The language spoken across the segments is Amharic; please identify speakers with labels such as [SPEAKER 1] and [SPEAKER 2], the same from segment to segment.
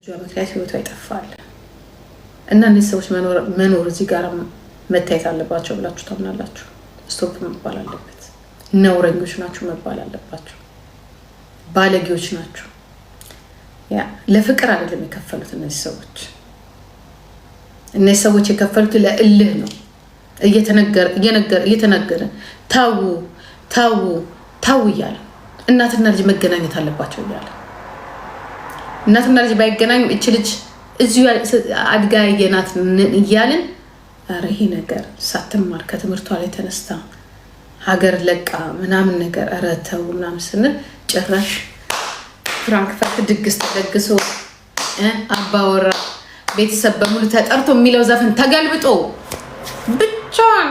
[SPEAKER 1] ምክንያት ህይወቷ ይጠፋል እና እነዚህ ሰዎች መኖር እዚህ ጋር መታየት አለባቸው ብላችሁ ታምናላችሁ? ስቶፕ መባል አለበት። ነውረኞች ናችሁ መባል አለባቸው። ባለጌዎች ናችሁ። ያ ለፍቅር አይደለም የከፈሉት እነዚህ ሰዎች። እነዚህ ሰዎች የከፈሉት ለእልህ ነው። እየተነገረ ታው እያለ እናትና ልጅ መገናኘት አለባቸው እያለ እናትና ልጅ ባይገናኙ እቺ ልጅ እዚሁ አድጋ የናት እያልን ኧረ ይሄ ነገር ሳትማር ከትምህርቷ ላይ ተነስታ ሀገር ለቃ ምናምን ነገር ኧረ ተው ምናምን ስንል ጭራሽ ፍራንክፈርት ድግስ ተደግሶ አባወራ ቤተሰብ በሙሉ ተጠርቶ የሚለው ዘፈን ተገልብጦ ብቻዋን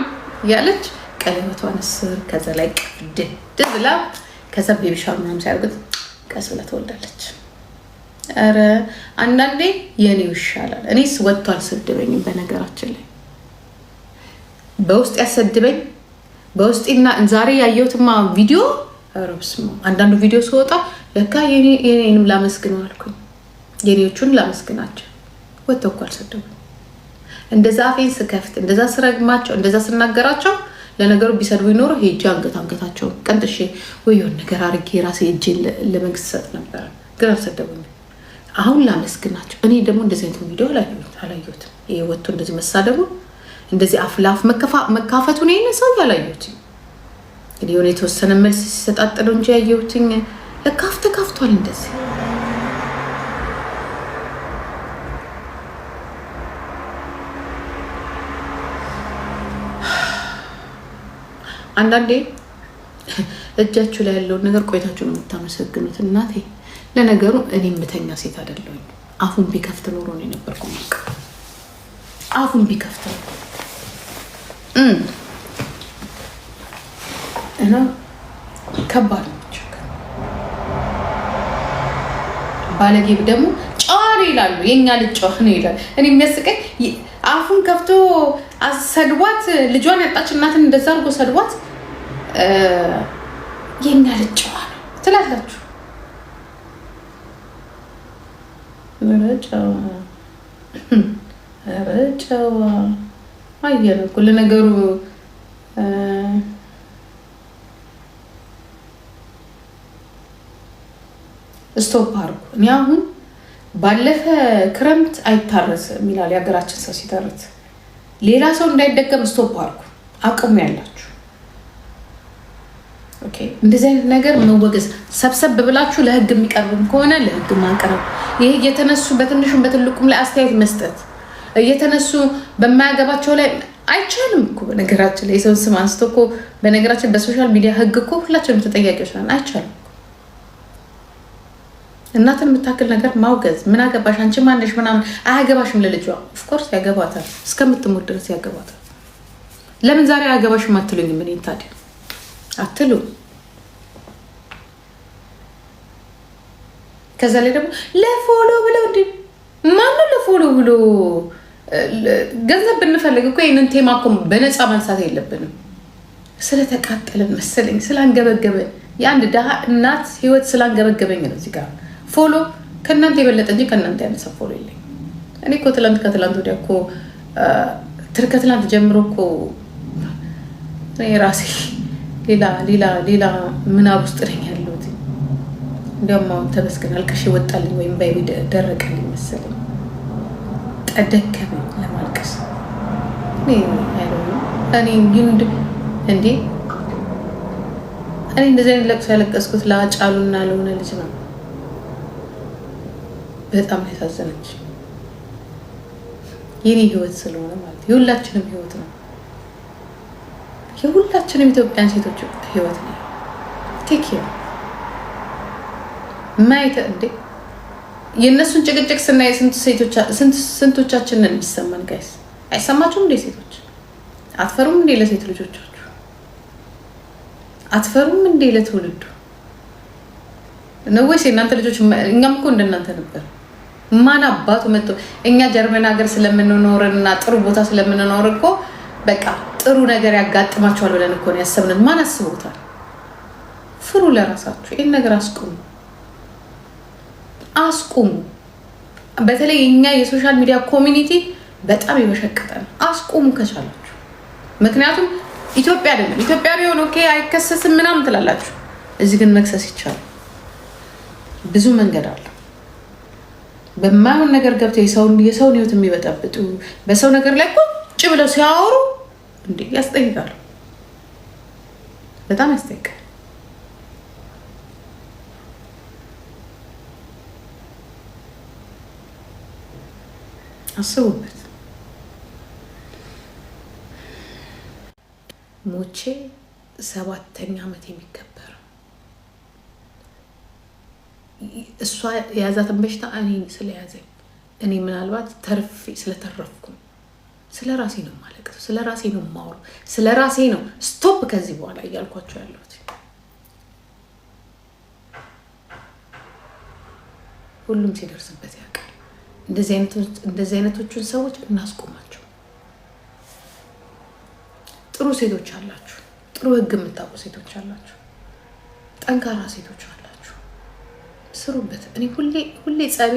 [SPEAKER 1] ያለች ቀለበቷን እስር ከዛ ላይ ቅድድ ብላ ከዛ ቤቢሻ ምናምን ሲያርጉት ቀስ ብላ ትወልዳለች። ኧረ አንዳንዴ የኔው ይሻላል። እኔስ ወጥቶ አልሰደበኝም። በነገራችን ላይ በውስጥ ያሰድበኝ በውስጤና ዛሬ ያየሁትማ ቪዲዮ ረብስማ አንዳንዱ ቪዲዮ ሲወጣ ለካ የኔንም ላመስግነው አልኩኝ። የኔዎቹን ላመስግናቸው። ወጥቶ እኮ አልሰደቡኝ። እንደዛ አፌን ስከፍት እንደዛ ስረግማቸው እንደዛ ስናገራቸው ለነገሩ ቢሰድቡ ይኖሩ ሄጄ አንገታቸውን ቀንጥሼ ወይውን ነገር አድርጌ ራሴ እጄን ለመንግስት ሰጥ ነበር። ግን አልሰደቡኝም። አሁን ላመስግናቸው። እኔ ደግሞ እንደዚህ አይነት ቪዲዮ አላየሁትም። ይሄ ወጥቶ እንደዚህ መሳደቡ እንደዚህ አፍላፍ መካፈቱ ነው ይሄን ሰው ያላየሁትም። እንግዲህ የሆነ የተወሰነ መልስ ሲሰጣጠለው እንጂ ያየሁትኝ ለካፍቷል እንደዚህ አንዳንዴ እጃችሁ ላይ ያለውን ነገር ቆይታችሁ ነው የምታመሰግኑት። እናቴ ለነገሩ እኔ ምተኛ ሴት አይደለሁኝ። አፉን ቢከፍት ኖሮ ነው የነበርኩ ማቅ አፉን ቢከፍት ነው እና ከባድ ነው። ባለጌ ደግሞ ጨዋ ነው ይላሉ። የኛ ልጅ ጨዋ ነው ይላል። እኔ የሚያስቀኝ አፉን ከፍቶ አሰድቧት ልጇን ያጣች እናትን እንደዛ አድርጎ ሰድቧት የኛ ልጅ ጨዋ ነው ትላላችሁ። ጨዋ አየር እኮ ለነገሩ ስቶፕ አድርጉ። እኔ አሁን ባለፈ ክረምት አይታረስም ይላል የሀገራችን ሰው ሲተርት። ሌላ ሰው እንዳይደገም ስቶፕ አድርጉ። አቅሙ ያላችሁ ኦኬ። እንደዚህ አይነት ነገር መወገዝ ሰብሰብ ብላችሁ ለህግ የሚቀርብም ከሆነ ለህግ ማቅረብ። ይሄ እየተነሱ በትንሹም በትልቁም ላይ አስተያየት መስጠት እየተነሱ በማያገባቸው ላይ አይቻልም እኮ። በነገራችን ላይ የሰውን ስም አንስቶ እኮ በነገራችን በሶሻል ሚዲያ ህግ እኮ ሁላችንም ተጠያቂዎች ነን። አይቻልም። እናትን የምታክል ነገር ማውገዝ ምን አገባሽ አንቺ ማነሽ ምናምን አያገባሽም። ለልጇ ኦፍኮርስ ያገባታል፣ እስከምትሞት ድረስ ያገባታል። ለምን ዛሬ አያገባሽም አትሉኝ? ምን ታዲያ አትሉ? ከዛ ላይ ደግሞ ለፎሎ ብለው እንዲ ማነው ለፎሎ ብሎ ገንዘብ ብንፈልግ እኮ ይህንን ቴማ እኮ በነፃ ማንሳት የለብንም። ስለተቃጠለን መሰለኝ ስላንገበገበን የአንድ ድሃ እናት ህይወት ስላንገበገበኝ ነው እዚህ ጋር ፎሎ ከእናንተ የበለጠ እንጂ ከእናንተ ያነሳ ፎሎ የለኝ። እኔ እኮ ከትላንት ወዲያ እኮ ከትላንት ጀምሮ እኮ ራሴ ሌላ ምናብ ውስጥ ነኝ ያለሁት። እንዲያውም አሁን ተመስገን አልቅሼ ወጣልኝ ወይም ባይ ደረቀልኝ መሰለኝ። ጠደከመኝ ለማልቀስ እኔ እንደዚህ አይነት ለቅሶ ያለቀስኩት ለአጫሉና ለሆነ ልጅ ነው። በጣም ያሳዘነች የኔ ህይወት ስለሆነ ማለት የሁላችንም ህይወት ነው። የሁላችንም ኢትዮጵያን ሴቶች ህይወት ነው። ቴክ ኬር ማይተ እንዴ የእነሱን ጭቅጭቅ ስናይ ስንቶቻችንን የሚሰማን ጋይስ? አይሰማችሁም እንዴ? ሴቶች አትፈሩም እንዴ? ለሴት ልጆቻችሁ አትፈሩም እንዴ? ለትውልዱ ነው ወይስ እናንተ ልጆች? እኛም እኮ እንደናንተ ነበር። ማን አባቱ መጥቶ እኛ ጀርመን ሀገር ስለምንኖርና ጥሩ ቦታ ስለምንኖር እኮ በቃ ጥሩ ነገር ያጋጥማቸዋል ብለን እኮ ነው ያሰብነው። ማን አስቦታል? ፍሩ ለራሳችሁ። ይሄን ነገር አስቁሙ። በተለይ እኛ የሶሻል ሚዲያ ኮሚኒቲ በጣም የበሸቀጠ ነው። አስቆሙ ከቻላችሁ። ምክንያቱም ኢትዮጵያ አይደለም ኢትዮጵያ ቢሆን ኦኬ አይከሰስም ምናምን ትላላችሁ። እዚህ ግን መክሰስ ይቻላል። ብዙ መንገድ አለ። በማይሆን ነገር ገብተው የሰውን ህይወት የሚበጠብጡ በሰው ነገር ላይ ቁጭ ብለው ሲያወሩ እንዴ ያስጠይቃሉ። በጣም ያስጠይቃል። አስቡበት። ሞቼ 7ኛ ዓመት የሚከበር እሷ የያዛትን በሽታ እኔ ስለያዘኝ እኔ ምናልባት ተርፌ ስለተረፍኩ ስለ ራሴ ነው የማለቅሰው፣ ስለ ራሴ ነው የማወራው፣ ስለ ራሴ ነው ስቶፕ ከዚህ በኋላ እያልኳቸው ያለሁት። ሁሉም ሲደርስበት ያውቃል። እንደዚህ አይነቶቹን ሰዎች እናስቆማቸው። ጥሩ ሴቶች አላችሁ፣ ጥሩ ህግ የምታውቁ ሴቶች አላችሁ፣ ጠንካራ ሴቶች አላችሁ፣ ስሩበት። እኔ ሁሌ ጸቤ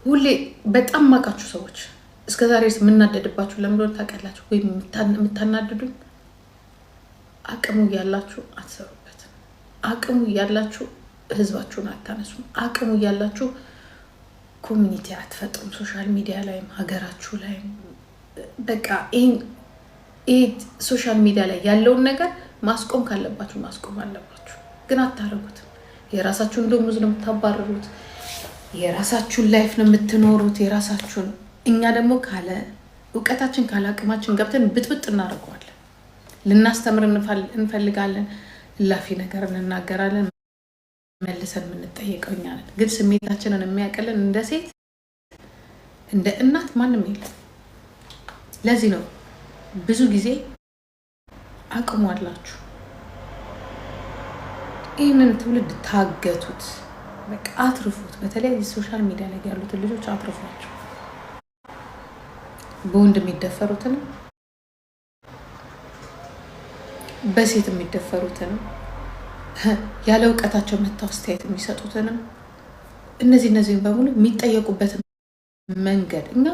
[SPEAKER 1] ሁሌ በጣም ማቃችሁ ሰዎች እስከዛሬ የምናደድባችሁ ለምን ታውቃላችሁ? ወይም የምታናድዱኝ አቅሙ እያላችሁ አትሰሩበት። አቅሙ እያላችሁ ህዝባችሁን አታነሱም። አቅሙ እያላችሁ ኮሚኒቲ አትፈጥሩም። ሶሻል ሚዲያ ላይም ሀገራችሁ ላይም በቃ ይሄ ሶሻል ሚዲያ ላይ ያለውን ነገር ማስቆም ካለባችሁ ማስቆም አለባችሁ። ግን አታረጉትም። የራሳችሁን ደሞዝ ነው የምታባረሩት። የራሳችሁን ላይፍ ነው የምትኖሩት። የራሳችሁን እኛ ደግሞ ካለ እውቀታችን ካለ አቅማችን ገብተን ብጥብጥ እናደርገዋለን። ልናስተምር እንፈልጋለን። ላፊ ነገር እንናገራለን። መልሰን የምንጠየቀው እኛ ነን። ግን ስሜታችንን የሚያቀልን እንደ ሴት እንደ እናት ማንም የለም። ለዚህ ነው ብዙ ጊዜ አቅሙ አላችሁ ይህንን ትውልድ ታገቱት፣ በቃ አትርፉት። በተለይ ሶሻል ሚዲያ ላይ ያሉትን ልጆች አትርፏቸው። በወንድ የሚደፈሩትን በሴት የሚደፈሩትን ያለ እውቀታቸው መተው አስተያየት የሚሰጡትንም እነዚህን በሙሉ የሚጠየቁበትን መንገድ እኛ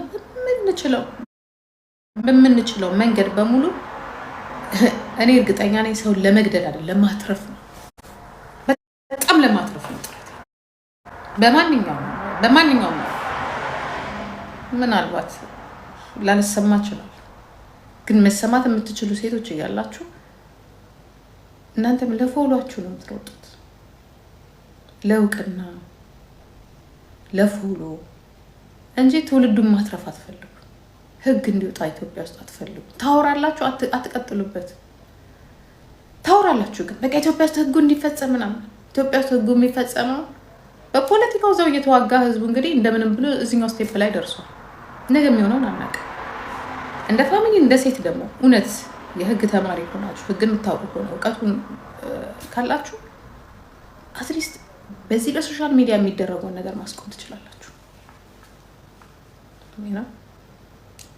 [SPEAKER 1] በምንችለው መንገድ በሙሉ እኔ እርግጠኛ ነኝ ሰውን ለመግደል አይደለም ለማትረፍ ነው። በጣም ለማትረፍ ነው ጥረት። በማንኛውም ምናልባት ላልሰማ ይችላል። ግን መሰማት የምትችሉ ሴቶች እያላችሁ እናንተም ለፎሎአችሁ ነው የምትሮጡት። ለእውቅና ለፎሎ እንጂ ትውልዱን ማትረፍ አትፈልጉ። ህግ እንዲወጣ ኢትዮጵያ ውስጥ አትፈልጉ። ታወራላችሁ፣ አትቀጥሉበት። ታወራላችሁ ግን በቃ ኢትዮጵያ ውስጥ ህጉ እንዲፈጸም ምናምን። ኢትዮጵያ ውስጥ ህጉ የሚፈጸመው በፖለቲካው ዘው እየተዋጋ ህዝቡ እንግዲህ እንደምንም ብሎ እዚህኛው ስቴፕ ላይ ደርሷል። ነገ የሚሆነውን አናውቅም። እንደ ፋሚሊ እንደ ሴት ደግሞ እውነት የህግ ተማሪ ሆናችሁ ህግ የምታውቁ ከሆነ እውቀቱን ካላችሁ አትሊስት በዚህ በሶሻል ሚዲያ የሚደረገውን ነገር ማስቆም ትችላላችሁ።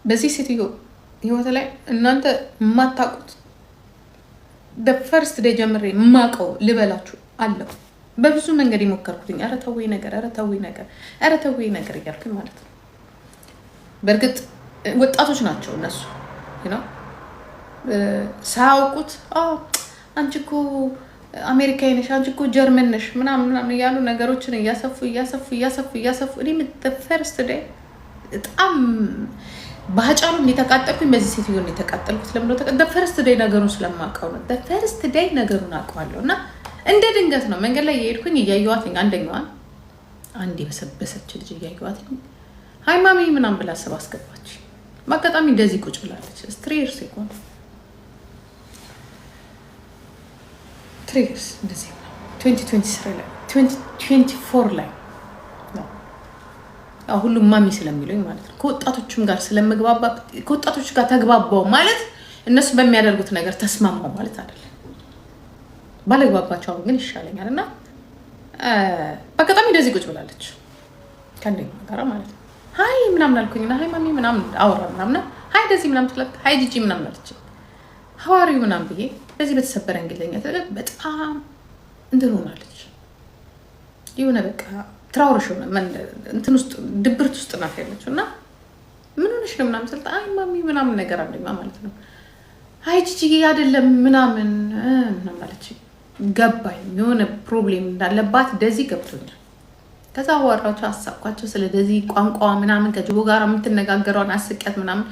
[SPEAKER 1] በዚህ ሴትዮ ህይወት ላይ እናንተ የማታውቁት በፈርስት ዴይ ጀምሬ የማውቀው ልበላችሁ አለው። በብዙ መንገድ የሞከርኩትኝ ኧረ ተውኝ ነገር እያልኩኝ ማለት ነው። በእርግጥ ወጣቶች ናቸው እነሱ ሳያውቁት አንቺ እኮ አሜሪካዊ ነሽ፣ አንቺ እኮ ጀርመን ነሽ ምናምን እያሉ ነገሮችን እያሰፉ እኔ ፈርስት ዴይ በጣም በአጫሉ እንደተቃጠልኩኝ በዚህ ሴትዮ እንደተቃጠልኩት ለምን ፈርስት ዴይ ነገሩን ስለማውቀው ነው። ፈርስት ዴይ ነገሩን አውቀዋለሁ። እና እንደ ድንገት ነው መንገድ ላይ የሄድኩኝ እያየኋትኝ አንደኛዋን አንድ የበሰበሰች ልጅ እያየኋትኝ ሃይ ማሚ ምናምን ብላ ሰብ አስገባች። በአጋጣሚ እንደዚህ ቁጭ ብላለች። ስትሬርስ ይቆም ትሬርስ እንደዚህ 2023 ላይ 2024 ላይ ነው። ሁሉም ማሚ ስለሚሉኝ ማለት ነው። ከወጣቶችም ጋር ስለምግባባ ከወጣቶች ጋር ተግባባው ማለት እነሱ በሚያደርጉት ነገር ተስማማው ማለት አይደለም። ባለግባባቸው ግን ይሻለኛል። እና በአጋጣሚ እንደዚህ ቁጭ ብላለች ከእንደኛ ጋር ማለት ነው። ሃይ ምናምን አልኩኝና ሃይ ማሚ ምናምን አወራ ምናምን ሃይ ደዚህ ምናምን ትላት ሃይ ጂጂ ምናምን አለች። ሐዋሪው ምናምን ብዬ በዚህ በተሰበረ እንግሊዝኛ ተለቅ በጣም እንትን ሆናለች። የሆነ በቃ ትራውርሽ ነው እንትን ውስጥ ድብርት ውስጥ ናት ያለችው እና ምን ሆነሽ ነው ምናምን ስልጣ አይ ማሚ ምናምን ነገር አለኝ ማለት ነው። አይ ጂጂ አይደለም ምናምን ማለት ገባኝ የሆነ ፕሮብሌም እንዳለባት እንደዚህ ገብቶኛል። ከዛ አዋራቸው አሳቋቸው ስለዚህ ቋንቋ ምናምን ከጅቦ ጋር የምትነጋገረውን አስቀያት ምናምን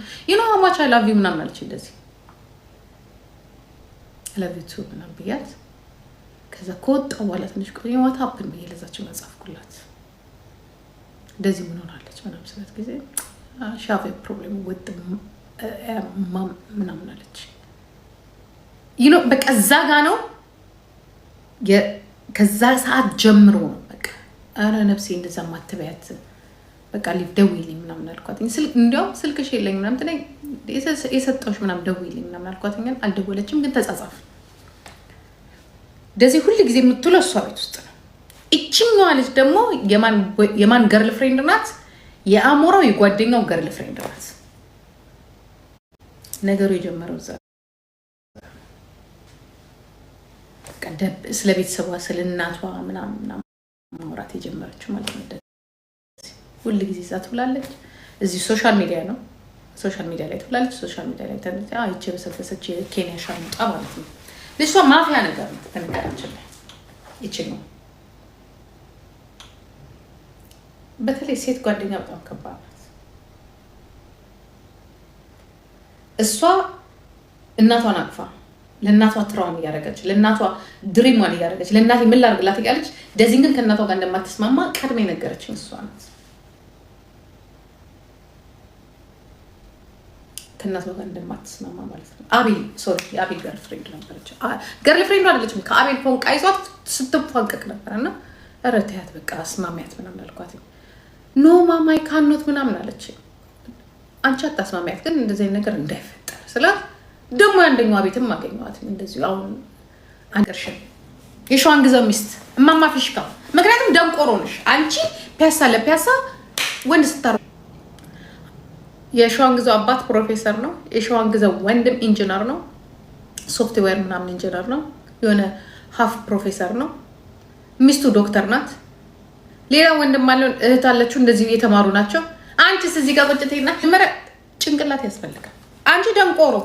[SPEAKER 1] አማቻ ላቭ ዩ ምናምን አለች እንደዚህ ለቤቱ ምናምን ብያት ከዛ ከወጣሁ በኋላ ትንሽ ቆይ what happened ብዬ ለዛቸው መጻፍኩላት እንደዚህ ምን ሆናለች ምናምን ስለት ጊዜ ሻፍ ፕሮብሌም with ማም ምናምን አለች በቃ እዛ ጋ ነው ከዛ ሰዓት ጀምሮ ነው በቃ አረ ነፍሴ እንደዛ ማትበያት በቃ ሊቭ ደውይልኝ ምናምን አልኳት። እንዲያውም ስልክሽ የለኝ ምናምን ትለኝ የሰጠሁሽ ምናምን ደውይልኝ ምናምን አልኳት። አልደወለችም ግን ተጻጻፍ እንደዚህ ሁሉ ጊዜ የምትውለው እሷ ቤት ውስጥ ነው። እቺኛዋ ልጅ ደግሞ የማን ገርል ፍሬንድ ናት? የአሞራው የጓደኛው ገርል ፍሬንድ ናት። ነገሩ የጀመረው እዛ ስለ ቤተሰቧ ስለ እናቷ ምናምን ማውራት የጀመረችው ማለት ነው። ሁሉ ጊዜ እዛ ትውላለች። እዚህ ሶሻል ሚዲያ ነው። ሶሻል ሚዲያ ላይ ትውላለች። ሶሻል ሚዲያ ላይ ተነሳ አይቼ በሰፈሰች ኬንያ ሻምጣ ማለት ነው። ልጅቷ ማፊያ ነገር ነው ተነገራችን ላይ ይቺ ነው። በተለይ ሴት ጓደኛ በጣም ከባድ ናት። እሷ እናቷን አቅፋ ለእናቷ ትራውን እያደረገች ለእናቷ ድሪሟን እያደረገች ለእናቴ ምን ላድርግላት እያለች ደዚህ ግን ከእናቷ ጋር እንደማትስማማ ቀድሜ ነገረችኝ እሷ ናት። ከእናቷ ጋር እንደማትስማማ ማለት ነው። የአቤል ገርልፍሬንድ ነበረች። ገርልፍሬንዱ አይደለችም። ከአቤል ፎንቃ ይዟት ስትፋንቀቅ ነበር እና ኧረ ተያት በቃ አስማሚያት ምናምን አልኳት። ኖ ማማይ ካኖት ምናምን አለች። አንቺ አታስማሚያት ግን እንደዚህ ነገር እንዳይፈጠር ስላት ደግሞ አንደኛዋ ቤትም አገኘዋት እንደዚሁ አሁን አንገርሽን የሸዋን ግዛው ሚስት እማማ ፊሽካ። ምክንያቱም ደንቆሮ ነሽ አንቺ ፒያሳ ለፒያሳ ወንድ ስታር የሸዋን ግዛው አባት ፕሮፌሰር ነው። የሸዋን ግዛው ወንድም ኢንጂነር ነው። ሶፍትዌር ምናምን ኢንጂነር ነው። የሆነ ሀፍ ፕሮፌሰር ነው። ሚስቱ ዶክተር ናት። ሌላ ወንድም አለው እህት አለችው። እንደዚህ የተማሩ ናቸው። አንቺስ እዚህ ጋር ቁጭቴና መረ ጭንቅላት ያስፈልጋል። አንቺ ደንቆሮ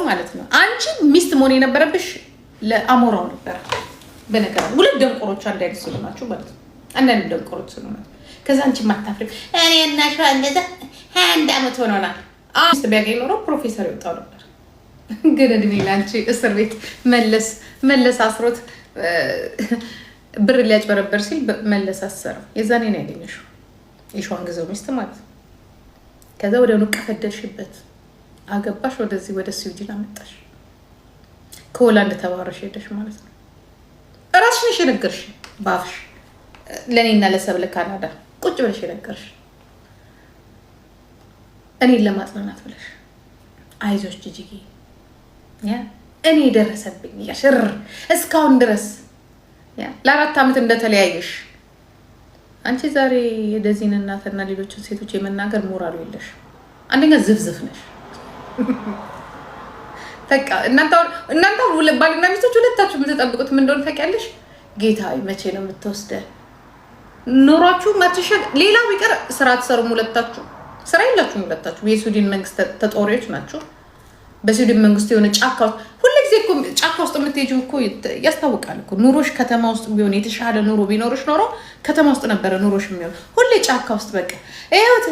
[SPEAKER 1] ማለት ነው። አንቺ ሚስት መሆን የነበረብሽ ለአሞራው ነበር። በነገር ሁለት ደንቆሮች አንድ አይነት ስለሆናችሁ ማለት ነው። አንዳንድ ደንቆሮች ስለሆናችሁ ከዛ አንቺ ማታፍሪ እኔ እና ሸዋ እንደዛ 21 ዓመት ሆኖናል። ሚስት ቢያገኝ ኖሮ ፕሮፌሰር ይወጣው ነበር። ግን እድሜ ላንቺ እስር ቤት መለስ አስሮት ብር ሊያጭበረበር ሲል መለስ አሰረው። የዛኔ ነው ያገኘሽው የሸዋን ግዛው ሚስት ማለት ነው። ከዛ ወዲያውኑ ቀፈደሽበት አገባሽ። ወደዚህ ወደ ስዊድን አመጣሽ። ከሆላንድ ተባረሽ ሄደሽ ማለት ነው። እራስሽ ነሽ የነገርሽ ባፍሽ ለኔና ለሰብለ ካናዳ ቁጭ ብለሽ የነገርሽ እኔን ለማጽናናት ብለሽ አይዞሽ ጂጂጌ እኔ ደረሰብኝ ያሽር እስካሁን ድረስ ለ4 ዓመት እንደተለያየሽ አንቺ ዛሬ የደዚህን እናትና ሌሎችን ሴቶች የመናገር ሞራሉ የለሽ። አንደኛ ዝፍዝፍ ነሽ። በቃ እናንተ ባልና ሚስቶች ሁለታችሁ የምትጠብቁት ምን እንደሆነ ታውቂያለሽ? ጌታ መቼ ነው የምትወስደን? ኖራችሁ ማትሸግ ሌላው ቢቀር ስራ ትሰሩም ሁለታችሁ። ስራ የላችሁም ሁለታችሁ። የስዊድን መንግስት ተጦሪዎች ናችሁ። በስዊድን መንግስት የሆነ ጫካ ውስጥ ሁልጊዜ እኮ ጫካ ውስጥ የምትሄጂው እኮ ያስታውቃል እኮ። ኑሮሽ ከተማ ውስጥ ቢሆን የተሻለ ኑሮ ቢኖርሽ ኖሮ ከተማ ውስጥ ነበረ ኑሮሽ የሚሆን። ሁሌ ጫካ ውስጥ በቃ ይኸውት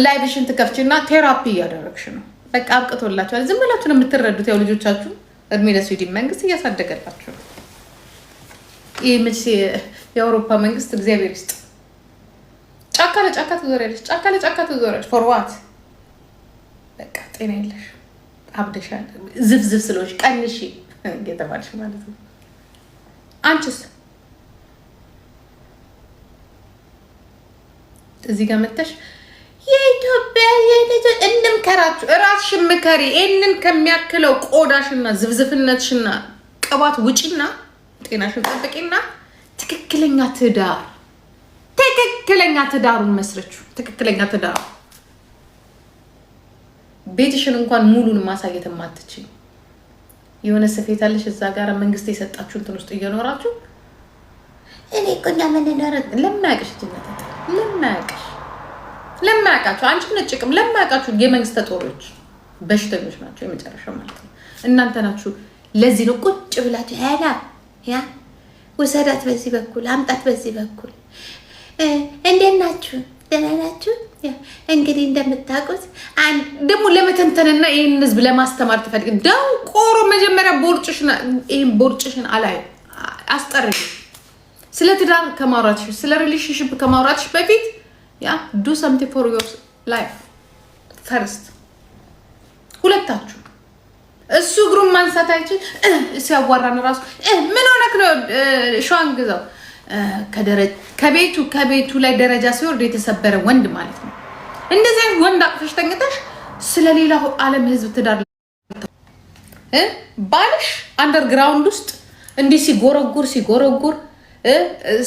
[SPEAKER 1] ላይቭሽን ትከፍቺና ቴራፒ እያደረግሽ ነው። በቃ አብቅቶላችኋል። ዝም ብላችሁ ነው የምትረዱት። ያው ልጆቻችሁ እድሜ ለስዊድን መንግስት እያሳደገላችሁ ነው። ይህ መቼ የአውሮፓ መንግስት እግዚአብሔር ይስጥ። ጫካ ለጫካ ትዞሪያለሽ፣ ጫካ ለጫካ ትዞሪያለሽ። ፎርዋት በቃ ጤና የለሽ አብደሻል። ዝፍዝፍ ስለሆንሽ ቀንሺ እየተባልሽ ማለት ነው። አንቺስ እዚህ ጋር መተሽ የኢትዮጵያ የልጅ እንምከራችሁ። እራስሽን ምከሪ። ይሄንን ከሚያክለው ቆዳሽና ዝፍዝፍነትሽና ቅባት ውጪና ጤናሽን ጠብቂና ትክክለኛ ትዳሩን መስረቹ። ትክክለኛ ትዳሩ ቤትሽን እንኳን ሙሉን ማሳየት ማትችይ የሆነ ስፌት አለሽ እዛ ጋር መንግስት የሰጣችሁ እንትን ውስጥ እየኖራችሁ እኔ እኮ እኛ ምን እንደሆነ ለማያውቅሽ ጅነት ለማያውቃችሁ አንቺ ነጭቅም ለማያውቃችሁ የመንግስት ተጦሪዎች በሽተኞች ናቸው የመጨረሻው ማለት ነው። እናንተ ናችሁ። ለዚህ ነው ቁጭ ብላችሁ ያ ወሰዳት በዚህ በኩል አምጣት በዚህ በኩል እንዴት ናችሁ? ደህና ናችሁ? እንግዲህ እንደምታውቁት ደግሞ ለመተንተንና ይህን ህዝብ ለማስተማር ትፈልግ ደንቆሮ መጀመሪያ ቦርጭሽን አላይ አስጠርግ። ስለ ትዳር ከማውራትሽ ስለ ሪሌሽንሽፕ ከማውራትሽ በፊት ዱ ሰምቲንግ ፎር ዮር ላይፍ ፈርስት። ሁለታችሁ እሱ እግሩን ማንሳት አይችል ሲያዋራን ራሱ ምን ሆነክ ነው ሸዋን ግዛው ከቤቱ ላይ ደረጃ ሲወርድ የተሰበረ ወንድ ማለት ነው። እንደዚህ አይነት ወንድ አቅፈሽ ተኝተሽ ስለሌላው ዓለም ህዝብ ትዳር ባልሽ አንደርግራውንድ ውስጥ እንዲህ ሲጎረጉር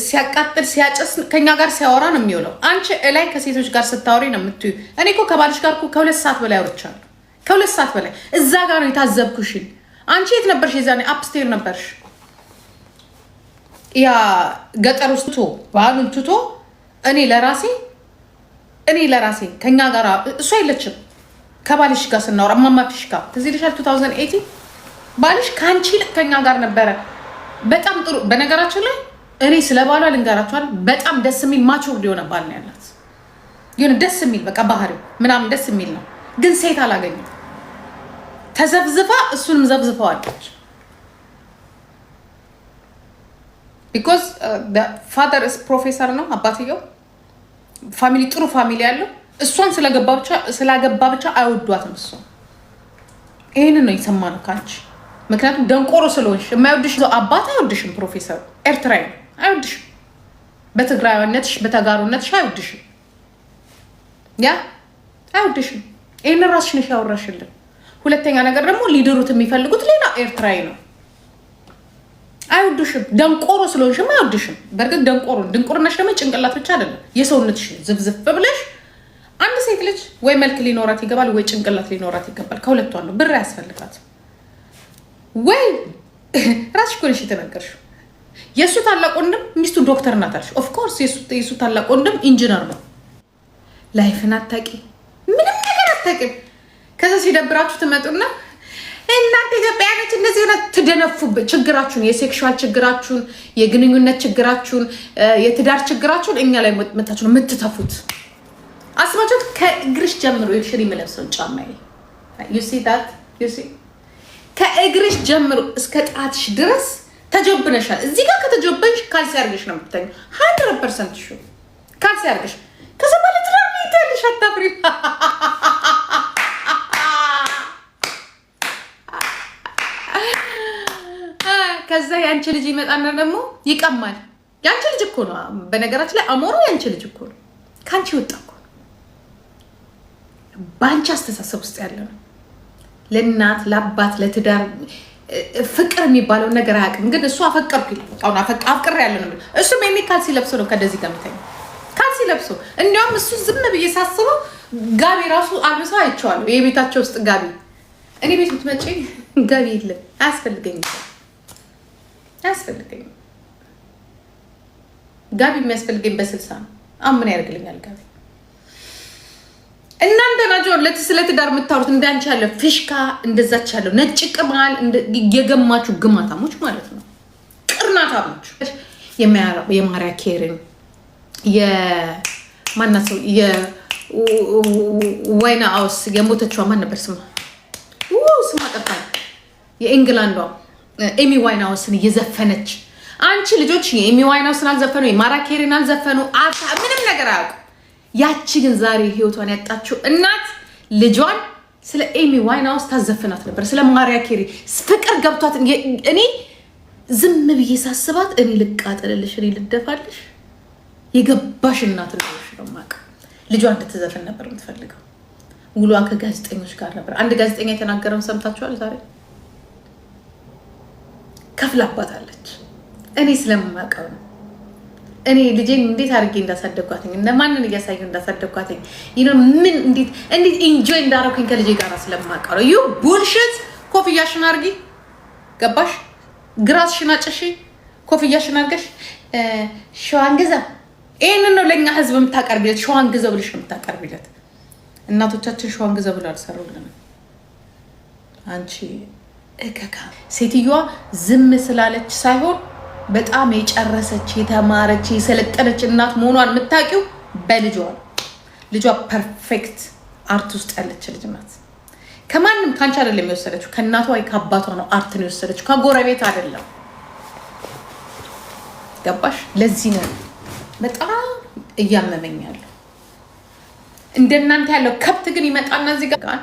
[SPEAKER 1] ሲያቃጥል ሲያጨስ ከኛ ጋር ሲያወራ ነው የሚውለው። አንቺ ላይ ከሴቶች ጋር ስታወሪ ነው የምትዩ። እኔ እኮ ከባልሽ ጋር ከ2 ሰዓት በላይ አውርቻለሁ። ከ2 ሰዓት በላይ እዛ ጋር ነው የታዘብኩሽን። አንቺ የት ነበርሽ? የዛኔ አፕስቴር ነበርሽ። ያ ገጠር ውስጥ ባህሉን ትቶ እኔ ለራሴ ከኛ ጋር እሷ የለችም። ከባልሽ ጋር ስናወራ ማማፍሽ ጋር ትዝ ይልሻል 2018 ባልሽ ካንቺ ከኛ ጋር ነበረ። በጣም ጥሩ። በነገራችን ላይ እኔ ስለ ባሏ ልንገራችኋል። በጣም ደስ የሚል ማቹር ሊሆነ ባል ነው ያላት። የሆነ ደስ የሚል በቃ ባህሪው ምናምን ደስ የሚል ነው። ግን ሴት አላገኘም። ተዘብዝፋ እሱንም ዘብዝፈዋለች። ቢኮዝ ፋደር ፕሮፌሰር ነው አባትየው። ፋሚሊ ጥሩ ፋሚሊ ያለው እሷን ስላገባ ብቻ አይወዷትም። እሷ ይህንን ነው የሰማነው ካንቺ። ምክንያቱም ደንቆሮ ስለሆንሽ የማይወድሽ አባት አይወድሽም። ፕሮፌሰሩ ኤርትራዊ ነው፣ አይወድሽም። በትግራዊነትሽ በተጋሩነትሽ አይወድሽም። አይወድሽም። ይህንን ራስሽ ነሽ ያወራሽልን። ሁለተኛ ነገር ደግሞ ሊድሩት የሚፈልጉት ሌላ ኤርትራዊ ነው። አይወድሽም። ደንቆሮ ስለሆንሽም አይወድሽም። በእርግጥ ድንቁርነሽ ደግሞ ጭንቅላት ብቻ አይደለም የሰውነትሽ ዝብዝፍ ብለሽ። አንድ ሴት ልጅ ወይ መልክ ሊኖራት ይገባል ወይ ጭንቅላት ሊኖራት ይገባል። ከሁለቱ አንዱ። ብር ያስፈልጋት ወይ ራስሽ እኮ ነሽ የተናገርሽው። የእሱ ታላቅ ወንድም ሚስቱ ዶክተር ናት አልሽ። ኦፍኮርስ የእሱ ታላቅ ወንድም ኢንጂነር ነው። ላይፍን አታውቂ፣ ምንም ነገር አታውቂም። ከዛ ሲደብራችሁ ትመጡና እናንተ ኢትዮጵያውያኖች እንደዚህ ሆነ ትደነፉበት። ችግራችሁን፣ የሴክሹዋል ችግራችሁን፣ የግንኙነት ችግራችሁን፣ የትዳር ችግራችሁን እኛ ላይ መታችሁ ነው የምትተፉት። አስባችሁት? ከእግርሽ ጀምሮ የሽሪ የምለብሰውን ጫማ ከእግርሽ ጀምሮ እስከ ጣትሽ ድረስ ተጀብነሻል። እዚህ ጋር ከተጀበንሽ ካልሲ አድርገሽ ነው የምትተኙ። 100% ሹ ካልሲ አድርገሽ ከዛ ማለት ነው ይተልሽ አታፍሪ። ከዛ ያንቺ ልጅ ይመጣና ደግሞ ይቀማል። ያንቺ ልጅ እኮ ነው በነገራችን ላይ አሞሮ ያንቺ ልጅ እኮ ነው። ካንቺ ወጣ እኮ ባንቺ አስተሳሰብ ውስጥ ያለ ነው። ለእናት ለአባት ለትዳር ፍቅር የሚባለው ነገር አያውቅም። ግን እሱ አፈቀርኩ ይላል። አሁን አፍቅር ያለ ነው። እሱም የኔ ካልሲ ለብሶ ነው ከደዚህ ጋር የሚተኛው። ካልሲ ለብሶ እንዲያውም እሱ ዝም ብዬ ሳስበው ጋቢ ራሱ አልብሰው አይቼዋለሁ። የቤታቸው ውስጥ ጋቢ። እኔ ቤት ብትመጪ ጋቢ የለም። አያስፈልገኝም። ጋቢ የሚያስፈልገኝ በ60 ነው። አሁን ምን ያደርግልኛል ጋቢ? እናንተ ናቸው ስለ ትዳር የምታወሩት። እንዳንቺ ያለ ፊሽካ እንደዛች ያለው ነጭ ቅማል የገማችሁ ግማታሞች ማለት ነው። ቅርናታሞች የማሪያ ኬርን የማናት ሰው የዋይና አውስ የሞተችዋ ማን ነበር ስማ ጠፋ። የእንግላንዷ ኤሚ ዋይናውስን እየዘፈነች አንቺ ልጆች የኤሚ ዋይናውስን አልዘፈኑ፣ የማሪያ ኬርን አልዘፈኑ፣ ምንም ነገር አያውቁ። ያቺ ግን ዛሬ ህይወቷን ያጣችው እናት ልጇን ስለ ኤሚ ዋይናውስ ታዘፍናት ነበር። ስለ ማሪያ ኬሪ ፍቅር ገብቷት እኔ ዝም ብዬ ሳስባት እኔ ልቃጠልልሽ፣ እኔ ልደፋልሽ። የገባሽ እናት ነው ማቅ ልጇን እንድትዘፍን ነበር የምትፈልገው። ውሏ ከጋዜጠኞች ጋር ነበር። አንድ ጋዜጠኛ የተናገረውን ሰምታችኋል? ዛሬ ከፍላባታለች። እኔ ስለማውቀው ነው። እኔ ልጄን እንዴት አድርጌ እንዳሳደግኳትኝ እና ማንን እያሳየሁ እንዳሳደግኳትኝ ምን እንዴት ኢንጆይ እንዳደረኩኝ ከልጄ ጋር ስለማውቀው ነው። ቡልሽት ኮፍያሽን አድርጊ፣ ገባሽ? ግራስሽን አጭሺ፣ ኮፍያሽን አድርገሽ ሸዋን ግዛ ይሄንን ነው ለኛ ህዝብ የምታቀርቢለት ሸዋን ግዛ ብለሽ የምታቀርቢለት እናቶቻችን ሸዋን ግዛ ብለው አልሰሩልንም አንቺ እከካ ሴትዮዋ ዝም ስላለች ሳይሆን በጣም የጨረሰች የተማረች የሰለጠነች እናት መሆኗን የምታውቂው በልጇ ልጇ ፐርፌክት አርት ውስጥ ያለች ልጅ ናት ከማንም ካንቺ አይደለም የወሰደችው ከእናቷ ወይ ከአባቷ ነው አርት ነው የወሰደችው ከጎረቤት አይደለም ገባሽ ለዚህ ነው በጣም እያመመኛለሁ እንደናንተ ያለው ከብት ግን ይመጣና እዚህ ጋር